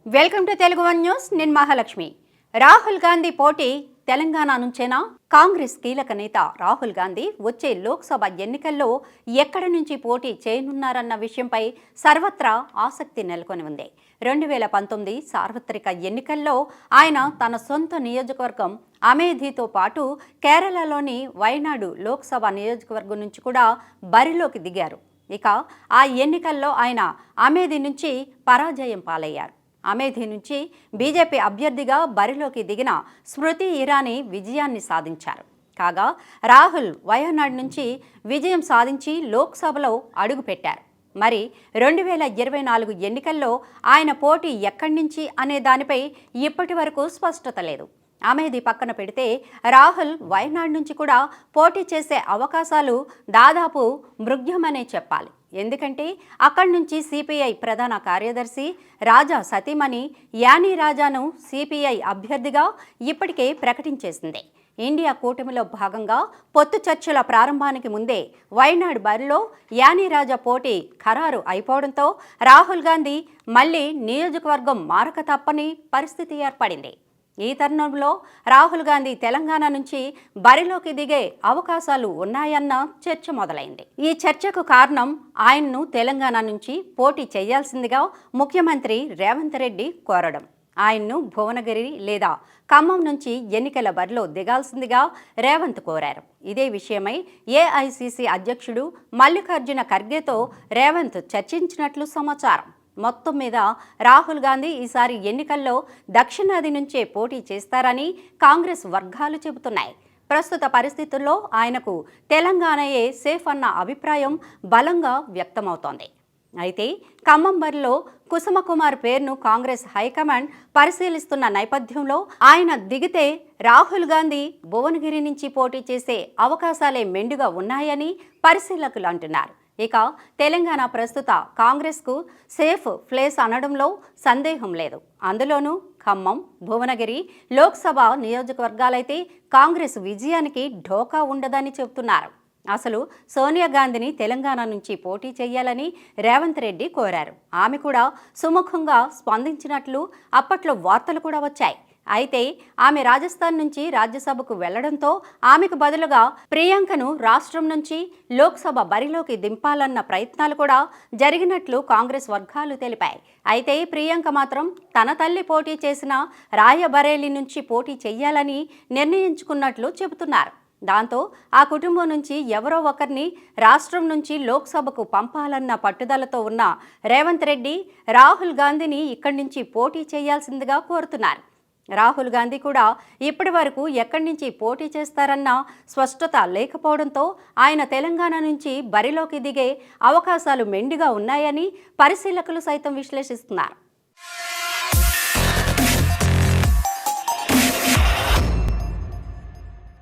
Welcome to Telugu one news. నేను మహాలక్ష్మి. రాహుల్ గాంధీ పోటీ తెలంగాణ నుంచేనా? కాంగ్రెస్ కీలక నేత రాహుల్ గాంధీ వచ్చే లోక్సభ ఎన్నికల్లో ఎక్కడి నుంచి పోటీ చేయనున్నారన్న విషయంపై సర్వత్రా ఆసక్తి నెలకొని ఉంది. 2019 సార్వత్రిక ఎన్నికల్లో ఆయన తన సొంత నియోజకవర్గం అమేథీతో పాటు కేరళలోని వయనాడు లోక్సభ నియోజకవర్గం నుంచి కూడా బరిలోకి దిగారు. ఇక ఆ ఎన్నికల్లో ఆయన అమేథీ నుంచి పరాజయం పాలయ్యారు. అమేథీ నుంచి బీజేపీ అభ్యర్థిగా బరిలోకి దిగిన స్మృతి ఇరానీ విజయాన్ని సాధించారు. కాగా రాహుల్ వయనాడ్ నుంచి విజయం సాధించి లోక్సభలో అడుగుపెట్టారు. మరి 2024 ఎన్నికల్లో ఆయన పోటీ ఎక్కడి నుంచి అనే దానిపై ఇప్పటి వరకు స్పష్టత లేదు. అమేథీ పక్కన పెడితే రాహుల్ వయనాడ్ నుంచి కూడా పోటీ చేసే అవకాశాలు దాదాపు మృగ్యమనే చెప్పాలి. ఎందుకంటే అక్కడి నుంచి సిపిఐ ప్రధాన కార్యదర్శి రాజా సతీమణి యానీ రాజాను సిపిఐ అభ్యర్థిగా ఇప్పటికే ప్రకటించేసింది. ఇండియా కూటమిలో భాగంగా పొత్తు చర్చల ప్రారంభానికి ముందే వయనాడ్ బరిలో యానీ రాజా పోటీ ఖరారు అయిపోవడంతో రాహుల్ గాంధీ మళ్లీ నియోజకవర్గం మారక తప్పని పరిస్థితి ఏర్పడింది. ఈ తరుణంలో రాహుల్ గాంధీ తెలంగాణ నుంచి బరిలోకి దిగే అవకాశాలు ఉన్నాయన్న చర్చ మొదలైంది. ఈ చర్చకు కారణం ఆయన్ను తెలంగాణ నుంచి పోటీ చేయాల్సిందిగా ముఖ్యమంత్రి రేవంత్ రెడ్డి కోరడం. ఆయన్ను భువనగిరి లేదా ఖమ్మం నుంచి ఎన్నికల బరిలో దిగాల్సిందిగా రేవంత్ కోరారు. ఇదే విషయమై ఏఐసిసి అధ్యక్షుడు మల్లికార్జున ఖర్గేతో రేవంత్ చర్చించినట్లు సమాచారం. మొత్తం మీద రాహుల్ గాంధీ ఈసారి ఎన్నికల్లో దక్షిణాది నుంచే పోటీ చేస్తారని కాంగ్రెస్ వర్గాలు చెబుతున్నాయి. ప్రస్తుత పరిస్థితుల్లో ఆయనకు తెలంగాణయే సేఫ్ అన్న అభిప్రాయం బలంగా వ్యక్తమవుతోంది. అయితే ఖమ్మం బరిలో కుసుమకుమార్ పేరును కాంగ్రెస్ హైకమాండ్ పరిశీలిస్తున్న నేపథ్యంలో ఆయన దిగితే రాహుల్ గాంధీ భువనగిరి నుంచి పోటీ చేసే అవకాశాలే మెండుగా ఉన్నాయని పరిశీలకులు అంటున్నారు. ఇక తెలంగాణ ప్రస్తుత కాంగ్రెస్కు సేఫ్ ప్లేస్ అనడంలో సందేహం లేదు. అందులోనూ ఖమ్మం, భువనగిరి లోక్సభ నియోజకవర్గాలైతే కాంగ్రెస్ విజయానికి ఢోకా ఉండదని చెబుతున్నారు. అసలు సోనియా గాంధీని తెలంగాణ నుంచి పోటీ చేయాలని రేవంత్ రెడ్డి కోరారు. ఆమె కూడా సుముఖంగా స్పందించినట్లు అప్పట్లో వార్తలు కూడా వచ్చాయి. అయితే ఆమె రాజస్థాన్ నుంచి రాజ్యసభకు వెళ్లడంతో ఆమెకు బదులుగా ప్రియాంకను రాష్ట్రం నుంచి లోక్సభ బరిలోకి దింపాలన్న ప్రయత్నాలు కూడా జరిగినట్లు కాంగ్రెస్ వర్గాలు తెలిపాయి. అయితే ప్రియాంక మాత్రం తన తల్లి పోటీ చేసిన రాయబరేలీ నుంచి పోటీ చేయాలని నిర్ణయించుకున్నట్లు చెబుతున్నారు. దాంతో ఆ కుటుంబం నుంచి ఎవరో ఒకరిని రాష్ట్రం నుంచి లోక్సభకు పంపాలన్న పట్టుదలతో ఉన్న రేవంత్ రెడ్డి రాహుల్ గాంధీని ఇక్కడి నుంచి పోటీ చేయాల్సిందిగా కోరుతున్నారు. రాహుల్ గాంధీ కూడా ఇప్పటి వరకు ఎక్కడి నుంచి పోటీ చేస్తారన్న స్పష్టత లేకపోవడంతో ఆయన తెలంగాణ నుంచి బరిలోకి దిగే అవకాశాలు మెండుగా ఉన్నాయని పరిశీలకులు సైతం విశ్లేషిస్తున్నారు.